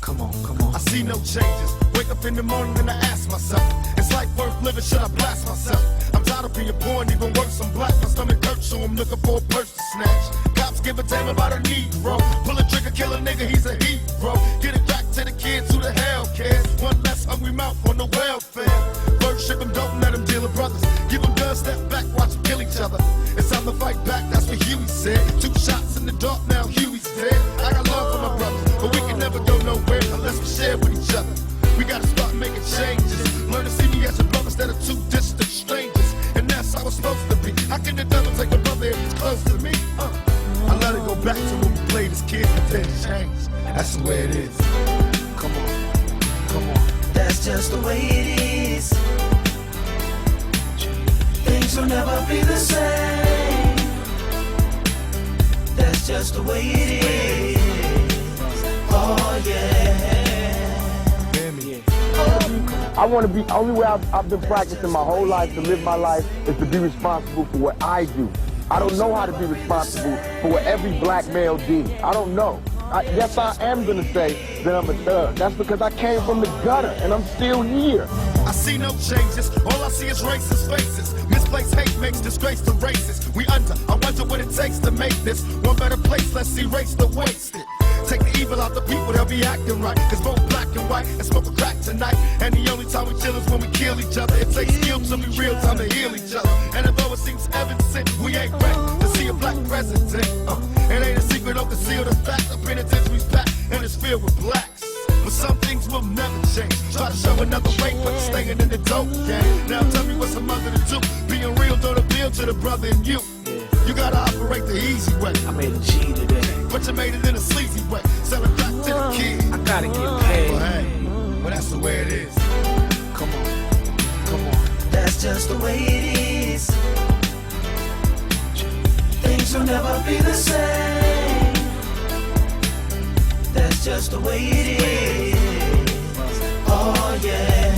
Come on, come on. I see no changes. Wake up in the morning and I ask myself, is life worth living? Should I blast myself? I'm tired of being poor and even worse, I'm black. My stomach hurts, so I'm looking for a purse to snatch. Cops give a damn about a Negro. Pull a trigger, kill a nigga, he's a hero. Get it back to the kids, who the hell cares? One less hungry mouth on the welfare. First ship them, don't let them deal with brothers. Give them guns, step back, watch them kill each other. It's time to fight back, that's what Huey said. 2 shots in the dark, now Huey's dead. I got love for my brothers, but we can never go nowhere unless we share with each other. We gotta start making changes. Learn to see me as a brother instead of 2 distant strangers. And that's how it's supposed to be. How can the devil take a brother if he's close to me? I let it go back to when we played as kids, but then change. That's the way it is. Come on, come on. That's just the way it is. Things will never be the same. That's just the way it is. Oh yeah. I want to be, only way I've been practicing my whole life to live my life is to be responsible for what I do. I don't know how to be responsible for what every black male did. I don't know. Yes, I am going to say that I'm a thug. That's because I came from the gutter and I'm still here. I see no changes, all I see is racist faces. Misplaced hate makes disgrace to races. I wonder what it takes to make this one better place. Let's erase the wasted. Take the evil out the people, they'll be acting right. Cause both black and white and smoke a crack tonight. And the only time we chill is when we kill each other. It takes skill to be real time to heal each other. And although it seems evident, we ain't ready to see a black president. It ain't a secret, don't conceal the fact. The penitentiary's packed and it's filled with blacks. But some things will never change. Try to show another way, but staying in the dope game. Now tell me what's a mother to do. Being real don't appeal to the brother in you. You gotta operate the easy way. I made a G today, but you made it in a sleazy way. Sell it back to the kid. I gotta get paid. Well, hey, well that's the way it is. Come on, come on. That's just the way it is. Things will never be the same. That's just the way it is. Oh yeah.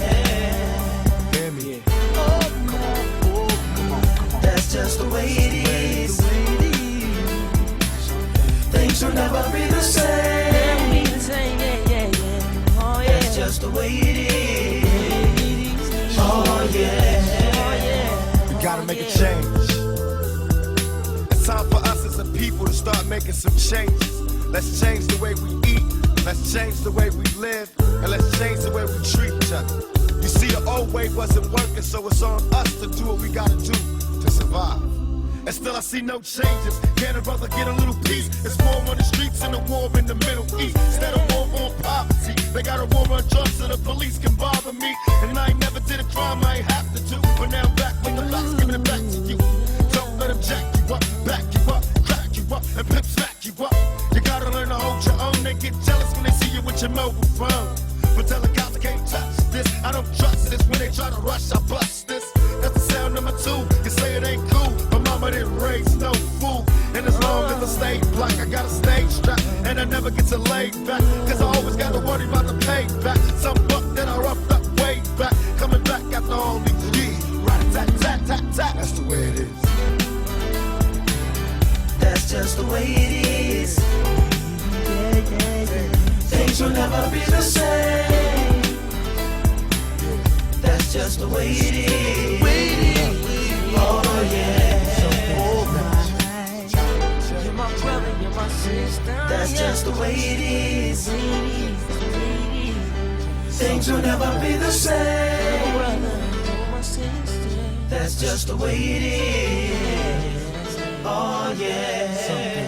Hear me. That's just the way it is. Things will never be the same. That's just the way it is. Oh yeah. We gotta make a change. It's time for us as a people to start making some changes. Let's change the way we eat. Let's change the way we live. And let's change the way we treat each other. You see, the old way wasn't working, so it's on us to do what we gotta do to survive. And still I see no changes. Can a brother get a little peace? It's war on the streets and a war in the Middle East. Instead of war on poverty, they got a war on drugs so the police can bother me. And I ain't never did a crime I ain't have to do. But now I'm back with the blocks, giving it back to you. Don't let them jack you up, back you up, crack you up, and pimp smack you up. You gotta learn to hold your own. They get jealous when they see you with your mobile phone. But tell the cops I can't touch this. I don't trust this. When they try to rush, I bust this. That's the sound number 2. You say it ain't cool, but mama didn't raise no fool. And as long as I stay black, I got a stage strap. And I never get to lay back, cause I always gotta worry about the payback. Some buck that I roughed up way back, coming back after all these years. Rat-a-tat-tat-tat-tat. That's the way it is. That's just the way it is. Things will never be the same. That's just the way it is. Oh yeah. You're my brother, you're my sister. That's just the way it is. Things will never be the same. That's just the way it is. Oh yeah.